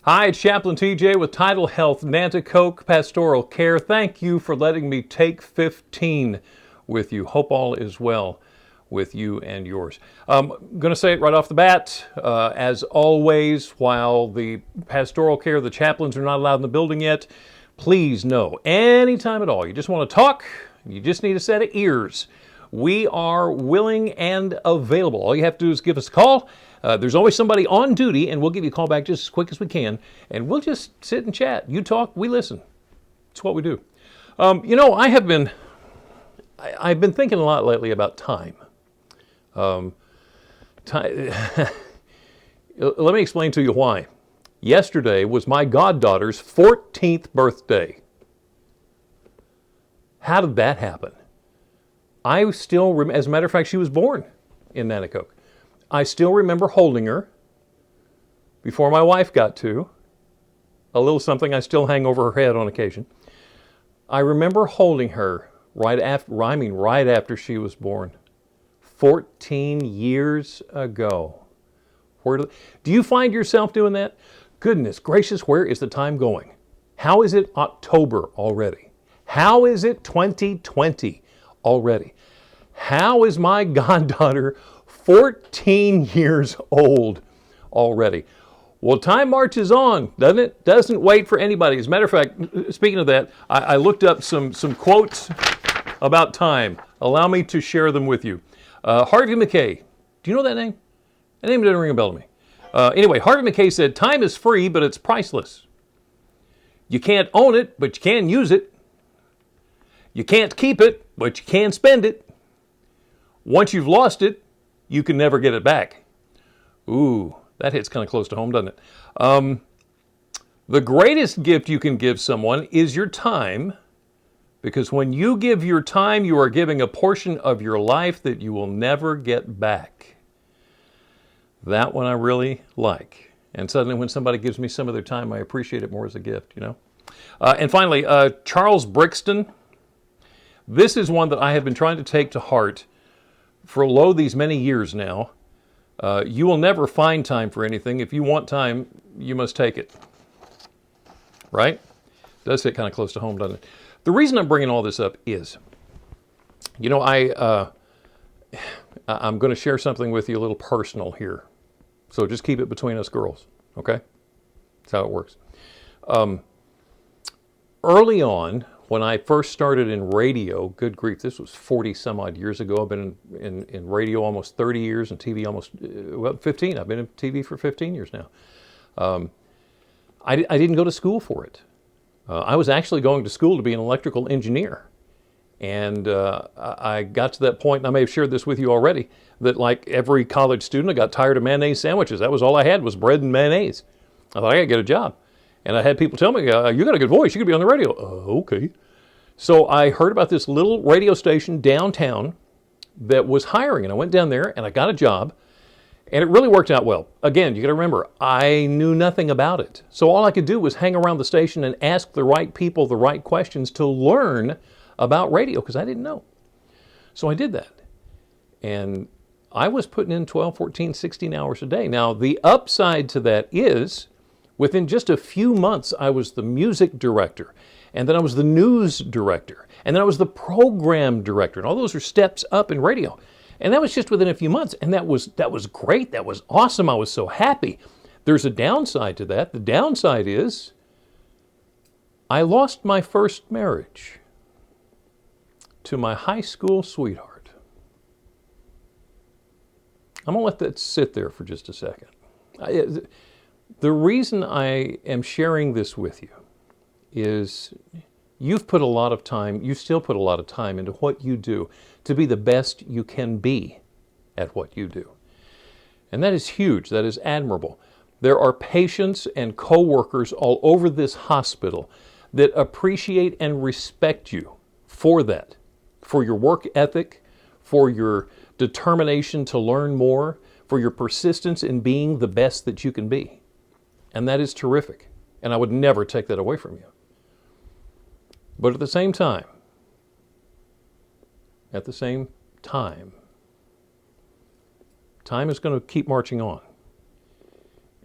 Hi, it's Chaplain TJ with Tidal Health, Nanticoke Pastoral Care. Thank you for letting me take 15 with you. Hope all is well with you and yours. I'm going to say it right off the bat. As always, while the pastoral care, the chaplains are not allowed in the building yet, please know, anytime at all, you just want to talk, you just need a set of ears. We are willing and available. All you have to do is give us a call. There's always somebody on duty, and we'll give you a call back just as quick as we can, and we'll just sit and chat. You talk, we listen. It's what we do. I've been thinking a lot lately about time. Time. Let me explain to you why. Yesterday was my goddaughter's 14th birthday. How did that happen? I still remember, as a matter of fact, she was born in Nanticoke. I still remember holding her before my wife got to, a little something I still hang over her head on occasion. I remember holding her right after she was born, 14 years ago. Do you find yourself doing that? Goodness gracious, where is the time going? How is it October already? How is it 2020 already? How is my goddaughter 14 years old already? Well, time marches on, doesn't it? Doesn't wait for anybody. As a matter of fact, speaking of that, I looked up some quotes about time. Allow me to share them with you. Harvey Mackay. Do you know that name? That name didn't ring a bell to me. Anyway, Harvey Mackay said, time is free, but it's priceless. You can't own it, but you can use it. You can't keep it, but you can spend it. Once you've lost it, you can never get it back. Ooh, that hits kind of close to home, doesn't it? The greatest gift you can give someone is your time, because when you give your time, you are giving a portion of your life that you will never get back. That one I really like. And suddenly when somebody gives me some of their time, I appreciate it more as a gift, you know? And finally, Charles Brixton. This is one that I have been trying to take to heart for these many years now. You will never find time for anything. If you want time, you must take it. Right? It does hit kind of close to home, doesn't it? The reason I'm bringing all this up is, I'm going to share something with you a little personal here. So just keep it between us girls, okay? That's how it works. Early on, when I first started in radio, good grief, this was 40 some odd years ago. I've been in radio almost 30 years and TV almost, 15. I've been in TV for 15 years now. I didn't go to school for it. I was actually going to school to be an electrical engineer. And I got to that point, and I may have shared this with you already, that like every college student, I got tired of mayonnaise sandwiches. That was all I had was bread and mayonnaise. I thought, I got to get a job. And I had people tell me, you got a good voice, you could be on the radio. Okay. So I heard about this little radio station downtown that was hiring, and I went down there and I got a job, and it really worked out well. Again, you got to remember, I knew nothing about it. So all I could do was hang around the station and ask the right people the right questions to learn about radio, because I didn't know. So I did that. And I was putting in 12, 14, 16 hours a day. Now, the upside to that is, within just a few months, I was the music director, and then I was the news director, and then I was the program director, and all those are steps up in radio. And that was just within a few months, and that was great. That was awesome. I was so happy. There's a downside to that. The downside is I lost my first marriage to my high school sweetheart. I'm going to let that sit there for just a second. The reason I am sharing this with you is you've put a lot of time, you still put a lot of time into what you do to be the best you can be at what you do. And that is huge. That is admirable. There are patients and co-workers all over this hospital that appreciate and respect you for that, for your work ethic, for your determination to learn more, for your persistence in being the best that you can be. And that is terrific. And I would never take that away from you. But at the same time, time is going to keep marching on.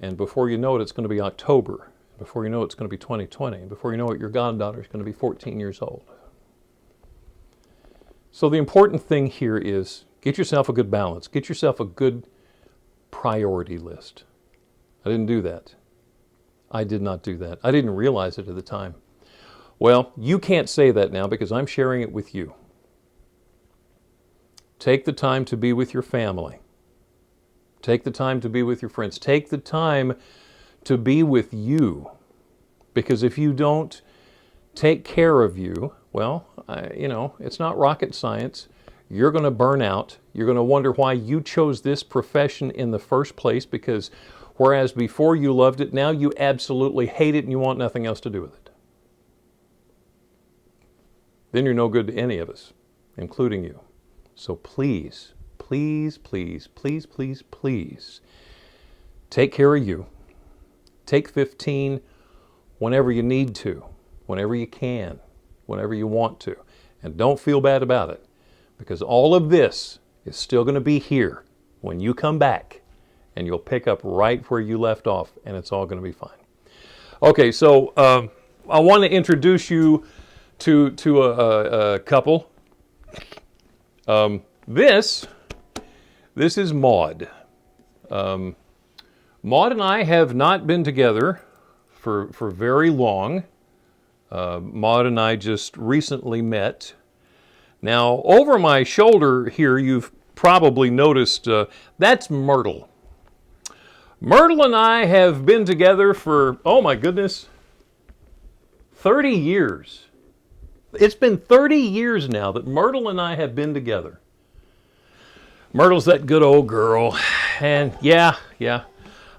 And before you know it, it's going to be October. Before you know it, it's going to be 2020. And before you know it, your goddaughter is going to be 14 years old. So the important thing here is get yourself a good balance. Get yourself a good priority list. I didn't do that. I did not do that. I didn't realize it at the time. Well, you can't say that now because I'm sharing it with you. Take the time to be with your family. Take the time to be with your friends. Take the time to be with you. Because if you don't take care of you, well, it's not rocket science. You're going to burn out. You're going to wonder why you chose this profession in the first place, because whereas before you loved it, now you absolutely hate it and you want nothing else to do with it. Then you're no good to any of us, including you. So please, please, please, please, please, please, take care of you. Take 15 whenever you need to, whenever you can, whenever you want to. And don't feel bad about it, because all of this is still going to be here when you come back, and you'll pick up right where you left off, and it's all going to be fine. Okay, so I want to introduce you to a couple. This is Maude. Maude and I have not been together for very long. Maude and I just recently met. Now, over my shoulder here, you've probably noticed that's Myrtle. Myrtle and I have been together for, oh my goodness, 30 years. It's been 30 years now that Myrtle and I have been together. Myrtle's that good old girl. And yeah,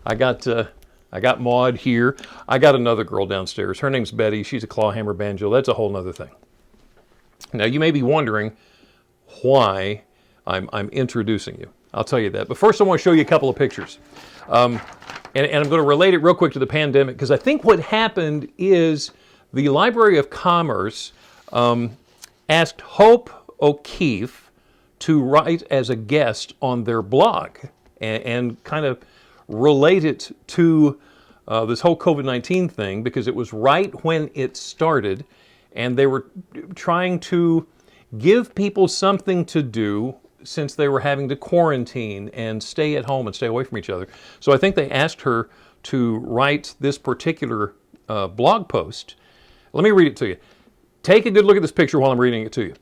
I got Maude here. I got another girl downstairs. Her name's Betty. She's a clawhammer banjo. That's a whole nother thing. Now, you may be wondering why I'm introducing you. I'll tell you that. But first, I want to show you a couple of pictures. And I'm going to relate it real quick to the pandemic, because I think what happened is the Library of Commerce asked Hope O'Keefe to write as a guest on their blog and kind of relate it to this whole COVID-19 thing, because it was right when it started, and they were trying to give people something to do since they were having to quarantine and stay at home and stay away from each other. So I think they asked her to write this particular blog post. Let me read it to you. Take a good look at this picture while I'm reading it to you.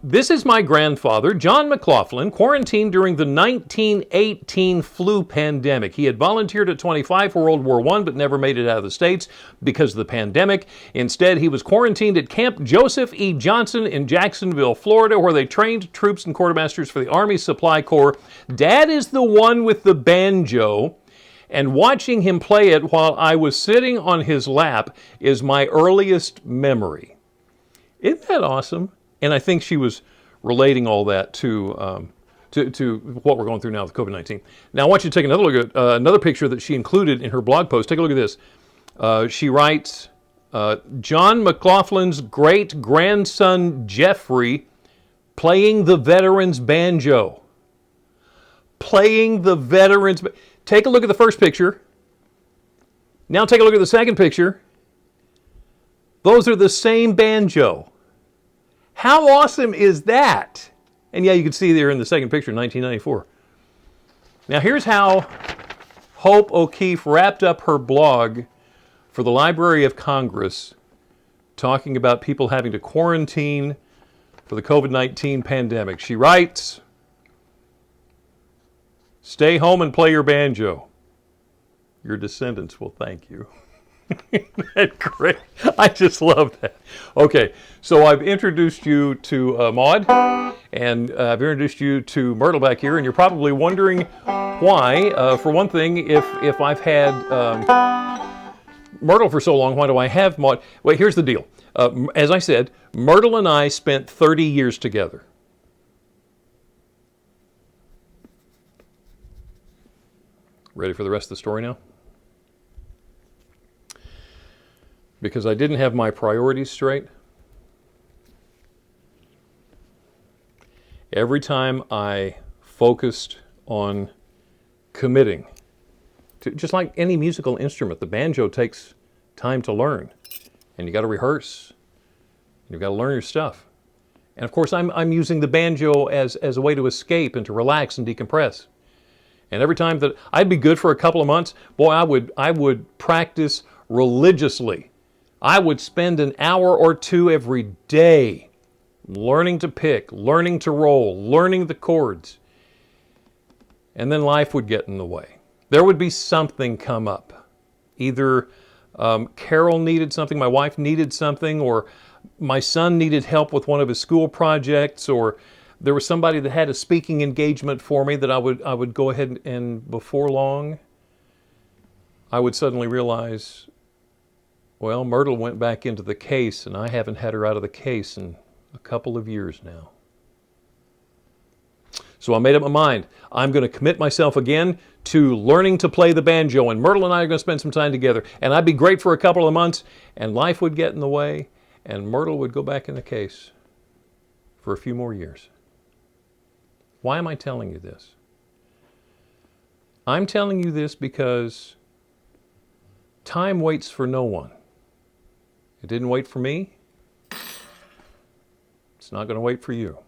This is my grandfather, John McLaughlin, quarantined during the 1918 flu pandemic. He had volunteered at 25 for World War I, but never made it out of the States because of the pandemic. Instead, he was quarantined at Camp Joseph E. Johnson in Jacksonville, Florida, where they trained troops and quartermasters for the Army Supply Corps. Dad is the one with the banjo, and watching him play it while I was sitting on his lap is my earliest memory. Isn't that awesome? And I think she was relating all that to what we're going through now with COVID-19. Now, I want you to take another look at another picture that she included in her blog post. Take a look at this. She writes, John McLaughlin's great-grandson, Jeffrey, playing the veteran's banjo. Playing the veteran's... Take a look at the first picture. Now take a look at the second picture. Those are the same banjo. How awesome is that? And yeah, you can see there in the second picture, 1994. Now here's how Hope O'Keefe wrapped up her blog for the Library of Congress, talking about people having to quarantine for the COVID-19 pandemic. She writes, "Stay home and play your banjo. Your descendants will thank you." That's great. I just love that. Okay, so I've introduced you to Maude, and I've introduced you to Myrtle back here, and you're probably wondering why. For one thing, if I've had Myrtle for so long, why do I have Maude? Well, here's the deal. As I said, Myrtle and I spent 30 years together. Ready for the rest of the story now? Because I didn't have my priorities straight. Every time I focused on committing just like any musical instrument, the banjo takes time to learn. And you got to rehearse. You've got to learn your stuff. And of course, I'm using the banjo as a way to escape and to relax and decompress. And every time that I'd be good for a couple of months, boy, I would practice religiously. I would spend an hour or two every day learning to pick, learning to roll, learning the chords. And then life would get in the way. There would be something come up. Either Carol needed something, my wife needed something, or my son needed help with one of his school projects, or there was somebody that had a speaking engagement for me that I would go ahead and before long, I would suddenly realize, well, Myrtle went back into the case and I haven't had her out of the case in a couple of years now. So I made up my mind. I'm going to commit myself again to learning to play the banjo, and Myrtle and I are going to spend some time together. And I'd be great for a couple of months, and life would get in the way, and Myrtle would go back in the case for a few more years. Why am I telling you this? I'm telling you this because time waits for no one. It didn't wait for me. It's not going to wait for you.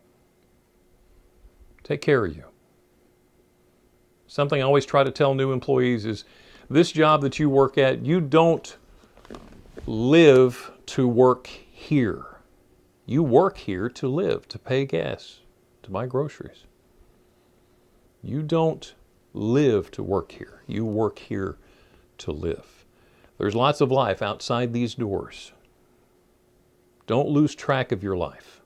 Take care of you. Something I always try to tell new employees is this job that you work at, you don't live to work here. You work here to live, to pay gas, to buy groceries. You don't live to work here. You work here to live. There's lots of life outside these doors. Don't lose track of your life.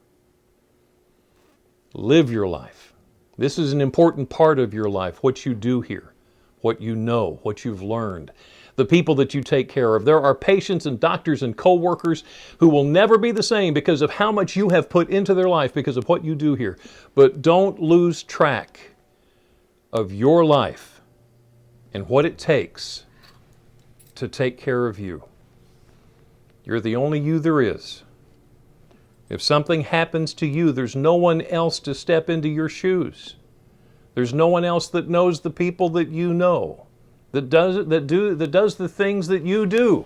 Live your life. This is an important part of your life, what you do here, what you know, what you've learned, the people that you take care of. There are patients and doctors and co-workers who will never be the same because of how much you have put into their life because of what you do here. But don't lose track of your life and what it takes to take care of you. You're the only you there is. If something happens to you, there's no one else to step into your shoes. There's no one else that knows the people that you know, that does the things that you do.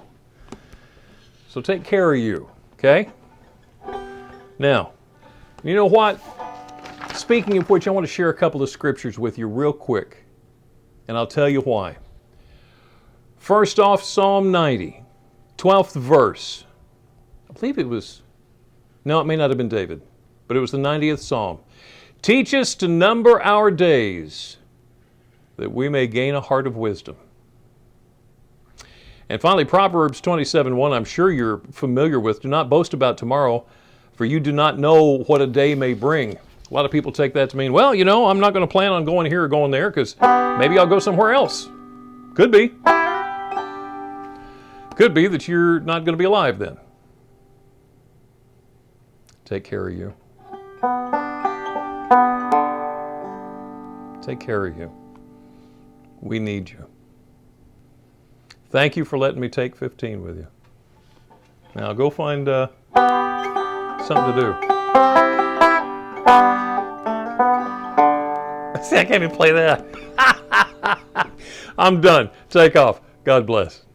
So take care of you, okay? Now, you know what? Speaking of which, I want to share a couple of scriptures with you real quick, and I'll tell you why. First off, Psalm 90, 12th verse. I believe it was... No, it may not have been David, but it was the 90th Psalm. Teach us to number our days, that we may gain a heart of wisdom. And finally, Proverbs 27:1, I'm sure you're familiar with. Do not boast about tomorrow, for you do not know what a day may bring. A lot of people take that to mean, well, you know, I'm not going to plan on going here or going there because maybe I'll go somewhere else. Could be. Could be that you're not going to be alive then. Take care of you. Take care of you. We need you. Thank you for letting me take 15 with you. Now go find something to do. See, I can't even play that. I'm done. Take off. God bless.